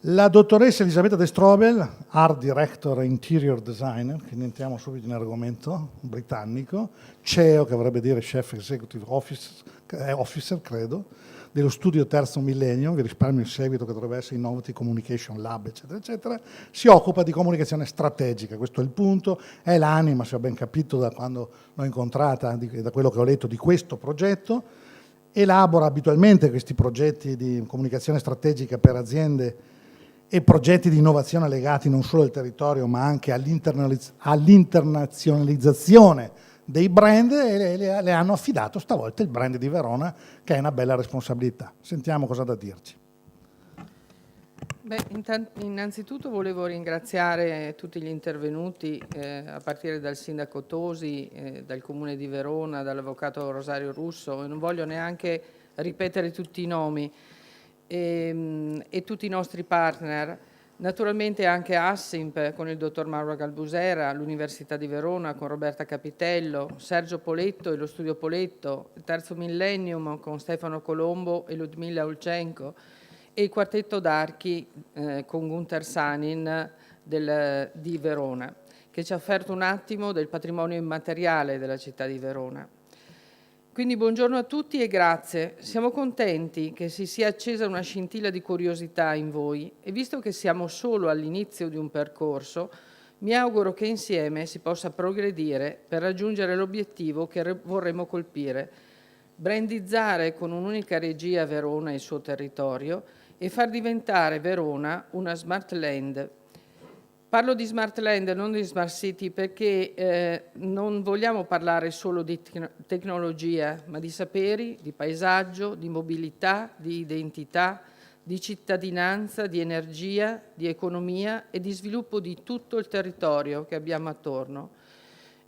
La dottoressa Elisabetta De Strobel, Art Director e Interior Designer, che entriamo subito in argomento, britannico, CEO, che vorrebbe dire Chief Executive Officer, credo, dello studio Terzo Millennio, vi risparmio il seguito che dovrebbe essere Innovative Communication Lab, eccetera, eccetera, si occupa di comunicazione strategica, questo è il punto, è l'anima, se ho ben capito da quando l'ho incontrata, da quello che ho letto di questo progetto, elabora abitualmente questi progetti di comunicazione strategica per aziende e progetti di innovazione legati non solo al territorio ma anche all'internazionalizzazione dei brand, e le hanno affidato stavolta il brand di Verona, che è una bella responsabilità. Sentiamo cosa ha da dirci. Beh, innanzitutto volevo ringraziare tutti gli intervenuti, a partire dal sindaco Tosi, dal Comune di Verona, dall'avvocato Rosario Russo, e non voglio neanche ripetere tutti i nomi, e tutti i nostri partner, naturalmente anche Assimp con il dottor Mauro Galbusera, l'Università di Verona con Roberta Capitello, Sergio Poletto e lo Studio Poletto, il Terzo Millennium con Stefano Colombo e Ludmilla Olchenko, e il Quartetto d'Archi con Gunther Sanin di Verona, che ci ha offerto un attimo del patrimonio immateriale della città di Verona. Quindi buongiorno a tutti e grazie. Siamo contenti che si sia accesa una scintilla di curiosità in voi, e visto che siamo solo all'inizio di un percorso, mi auguro che insieme si possa progredire per raggiungere l'obiettivo che vorremmo colpire: brandizzare con un'unica regia Verona e il suo territorio e far diventare Verona una smart land. Parlo di smart land, non di smart city, perché non vogliamo parlare solo di tecnologia, ma di saperi, di paesaggio, di mobilità, di identità, di cittadinanza, di energia, di economia e di sviluppo di tutto il territorio che abbiamo attorno.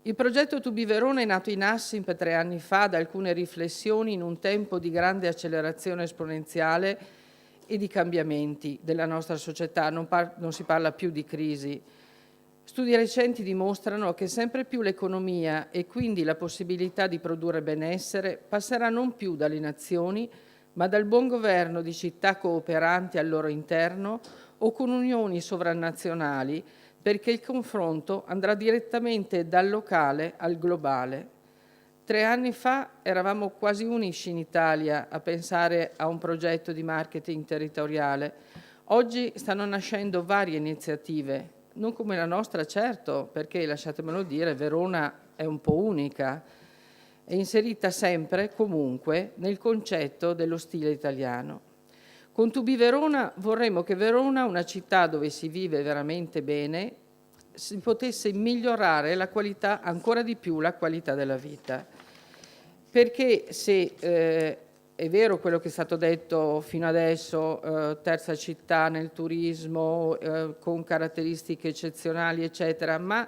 Il progetto To Be Verona è nato in Assimp 3 anni fa da alcune riflessioni in un tempo di grande accelerazione esponenziale e di cambiamenti della nostra società. Non si parla più di crisi. Studi recenti dimostrano che sempre più l'economia e quindi la possibilità di produrre benessere passerà non più dalle nazioni, ma dal buon governo di città cooperanti al loro interno o con unioni sovranazionali, perché il confronto andrà direttamente dal locale al globale. 3 anni fa eravamo quasi unici in Italia a pensare a un progetto di marketing territoriale. Oggi stanno nascendo varie iniziative, non come la nostra, certo, perché, lasciatemelo dire, Verona è un po' unica, è inserita sempre, comunque, nel concetto dello stile italiano. Con To Be Verona vorremmo che Verona, una città dove si vive veramente bene, si potesse migliorare la qualità, ancora di più la qualità della vita. Perché se è vero quello che è stato detto fino adesso, terza città nel turismo, con caratteristiche eccezionali, eccetera, ma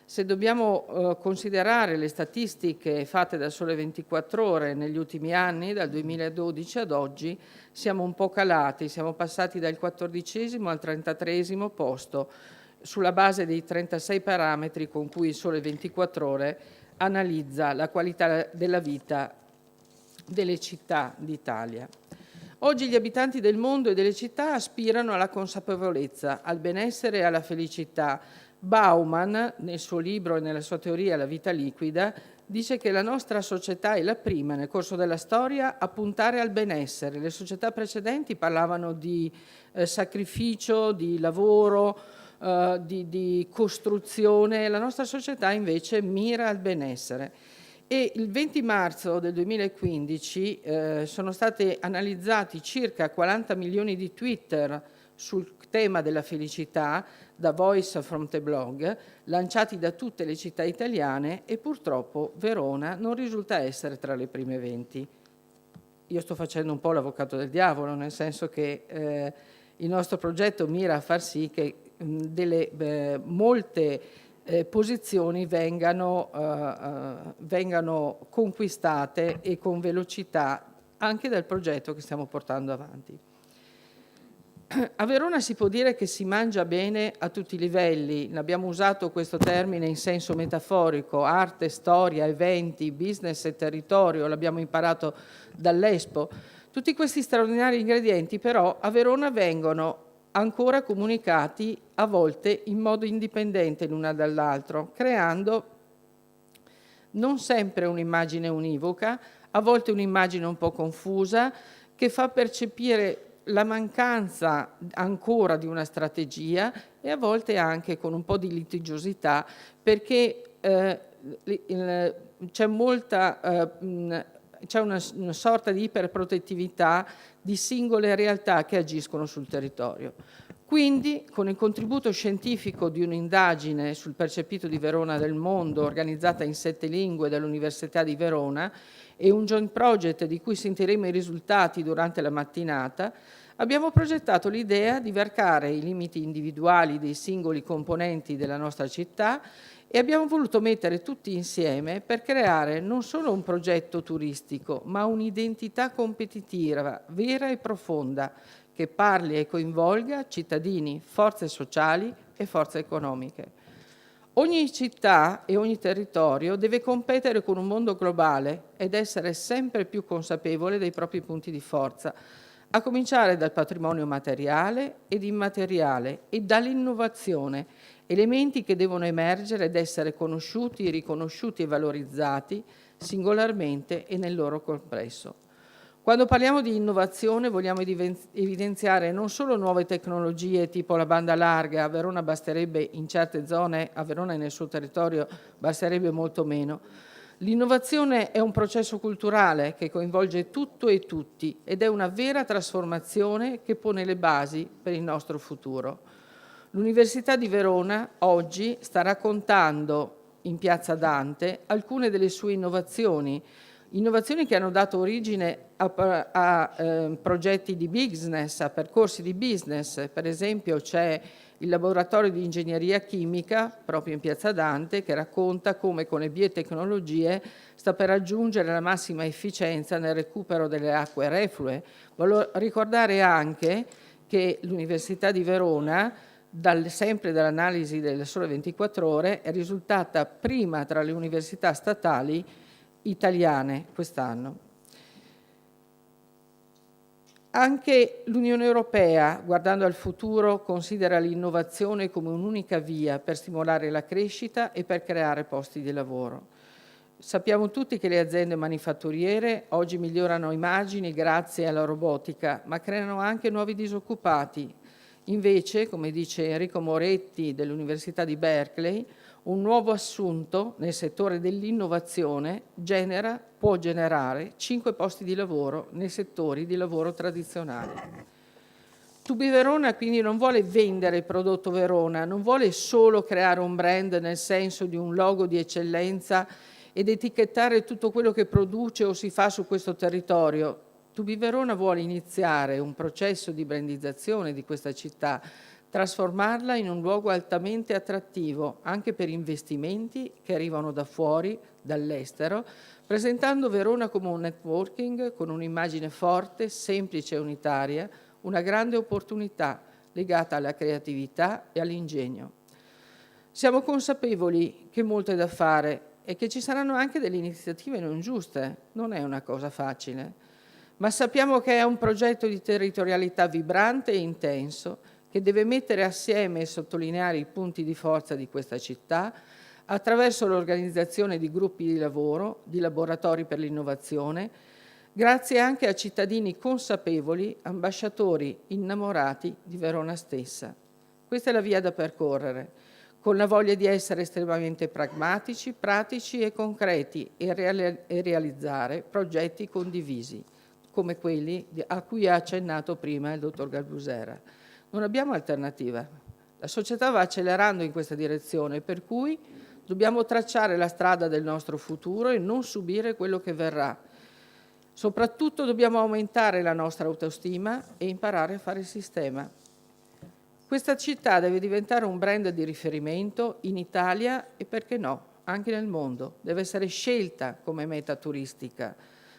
se dobbiamo considerare le statistiche fatte da Sole 24 Ore negli ultimi anni, dal 2012 ad oggi, siamo un po' calati, siamo passati dal 14° al 33° posto, sulla base dei 36 parametri con cui il Sole 24 Ore analizza la qualità della vita delle città d'Italia. Oggi gli abitanti del mondo e delle città aspirano alla consapevolezza, al benessere e alla felicità. Bauman, nel suo libro e nella sua teoria La vita liquida, dice che la nostra società è la prima nel corso della storia a puntare al benessere. Le società precedenti parlavano di sacrificio, di lavoro, di costruzione. La nostra società invece mira al benessere. E il 20 marzo del 2015 sono stati analizzati circa 40 milioni di Twitter sul tema della felicità, da Voice from the Blog, lanciati da tutte le città italiane, e purtroppo Verona non risulta essere tra le prime 20. Io sto facendo un po' l'avvocato del diavolo, nel senso che il nostro progetto mira a far sì che molte posizioni vengano conquistate e con velocità anche dal progetto che stiamo portando avanti. A Verona si può dire che si mangia bene a tutti i livelli. Abbiamo usato questo termine in senso metaforico: arte, storia, eventi, business e territorio, l'abbiamo imparato dall'Expo. Tutti questi straordinari ingredienti però a Verona vengono ancora comunicati a volte in modo indipendente l'una dall'altro, creando non sempre un'immagine univoca, a volte un'immagine un po' confusa, che fa percepire la mancanza ancora di una strategia e a volte anche con un po' di litigiosità, perché c'è una sorta di iperprotettività di singole realtà che agiscono sul territorio. Quindi, con il contributo scientifico di un'indagine sul percepito di Verona del mondo, organizzata in 7 lingue dall'Università di Verona, e un joint project di cui sentiremo i risultati durante la mattinata, abbiamo progettato l'idea di varcare i limiti individuali dei singoli componenti della nostra città e abbiamo voluto mettere tutti insieme per creare non solo un progetto turistico, ma un'identità competitiva vera e profonda che parli e coinvolga cittadini, forze sociali e forze economiche. Ogni città e ogni territorio deve competere con un mondo globale ed essere sempre più consapevole dei propri punti di forza, a cominciare dal patrimonio materiale ed immateriale e dall'innovazione, elementi che devono emergere ed essere conosciuti, riconosciuti e valorizzati singolarmente e nel loro complesso. Quando parliamo di innovazione vogliamo evidenziare non solo nuove tecnologie tipo la banda larga, a Verona basterebbe in certe zone, a Verona e nel suo territorio basterebbe molto meno. L'innovazione è un processo culturale che coinvolge tutto e tutti ed è una vera trasformazione che pone le basi per il nostro futuro. L'Università di Verona oggi sta raccontando in Piazza Dante alcune delle sue innovazioni che hanno dato origine a progetti di business, a percorsi di business. Per esempio c'è il laboratorio di ingegneria chimica, proprio in Piazza Dante, che racconta come con le biotecnologie sta per raggiungere la massima efficienza nel recupero delle acque reflue. Voglio ricordare anche che l'Università di Verona, sempre dall'analisi del Sole 24 Ore, è risultata prima tra le università statali italiane quest'anno. Anche l'Unione Europea, guardando al futuro, considera l'innovazione come un'unica via per stimolare la crescita e per creare posti di lavoro. Sappiamo tutti che le aziende manifatturiere oggi migliorano immagini grazie alla robotica, ma creano anche nuovi disoccupati. Invece, come dice Enrico Moretti dell'Università di Berkeley, un nuovo assunto nel settore dell'innovazione può generare 5 posti di lavoro nei settori di lavoro tradizionali. To Be Verona quindi non vuole vendere il prodotto Verona, non vuole solo creare un brand nel senso di un logo di eccellenza ed etichettare tutto quello che produce o si fa su questo territorio. To Be Verona vuole iniziare un processo di brandizzazione di questa città, trasformarla in un luogo altamente attrattivo anche per investimenti che arrivano da fuori, dall'estero, presentando Verona come un networking con un'immagine forte, semplice e unitaria, una grande opportunità legata alla creatività e all'ingegno. Siamo consapevoli che molto è da fare e che ci saranno anche delle iniziative non giuste, non è una cosa facile, ma sappiamo che è un progetto di territorialità vibrante e intenso che deve mettere assieme e sottolineare i punti di forza di questa città attraverso l'organizzazione di gruppi di lavoro, di laboratori per l'innovazione, grazie anche a cittadini consapevoli, ambasciatori innamorati di Verona stessa. Questa è la via da percorrere, con la voglia di essere estremamente pragmatici, pratici e concreti e realizzare progetti condivisi, come quelli a cui ha accennato prima il dottor Galbusera. Non abbiamo alternativa. La società va accelerando in questa direzione, per cui dobbiamo tracciare la strada del nostro futuro e non subire quello che verrà. Soprattutto dobbiamo aumentare la nostra autostima e imparare a fare il sistema. Questa città deve diventare un brand di riferimento in Italia e, perché no, anche nel mondo. Deve essere scelta come meta turistica,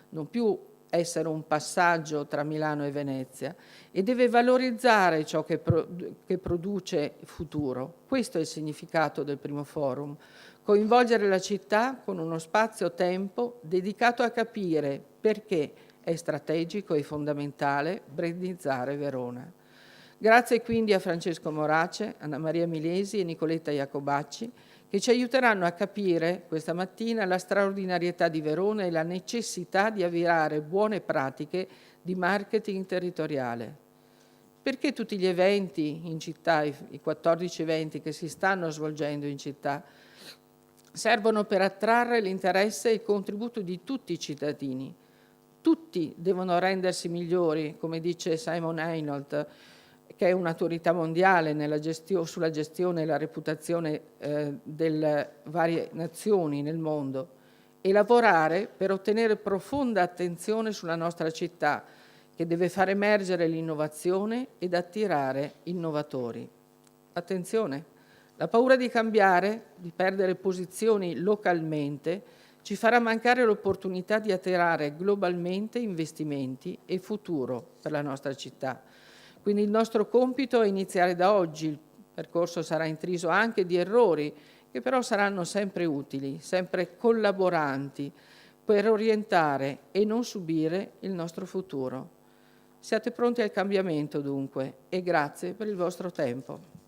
non più essere un passaggio tra Milano e Venezia, e deve valorizzare ciò che produce futuro. Questo è il significato del primo forum. Coinvolgere la città con uno spazio-tempo dedicato a capire perché è strategico e fondamentale brandizzare Verona. Grazie quindi a Francesco Morace, Anna Maria Milesi e Nicoletta Iacobacci, che ci aiuteranno a capire questa mattina la straordinarietà di Verona e la necessità di avviare buone pratiche di marketing territoriale. Perché tutti gli eventi in città, i 14 eventi che si stanno svolgendo in città, servono per attrarre l'interesse e il contributo di tutti i cittadini. Tutti devono rendersi migliori, come dice Simon Heynold, che è un'autorità mondiale sulla gestione e la reputazione delle varie nazioni nel mondo, e lavorare per ottenere profonda attenzione sulla nostra città, che deve far emergere l'innovazione ed attirare innovatori. Attenzione, la paura di cambiare, di perdere posizioni localmente, ci farà mancare l'opportunità di attirare globalmente investimenti e futuro per la nostra città. Quindi il nostro compito è iniziare da oggi. Il percorso sarà intriso anche di errori, che però saranno sempre utili, sempre collaboranti, per orientare e non subire il nostro futuro. Siate pronti al cambiamento dunque e grazie per il vostro tempo.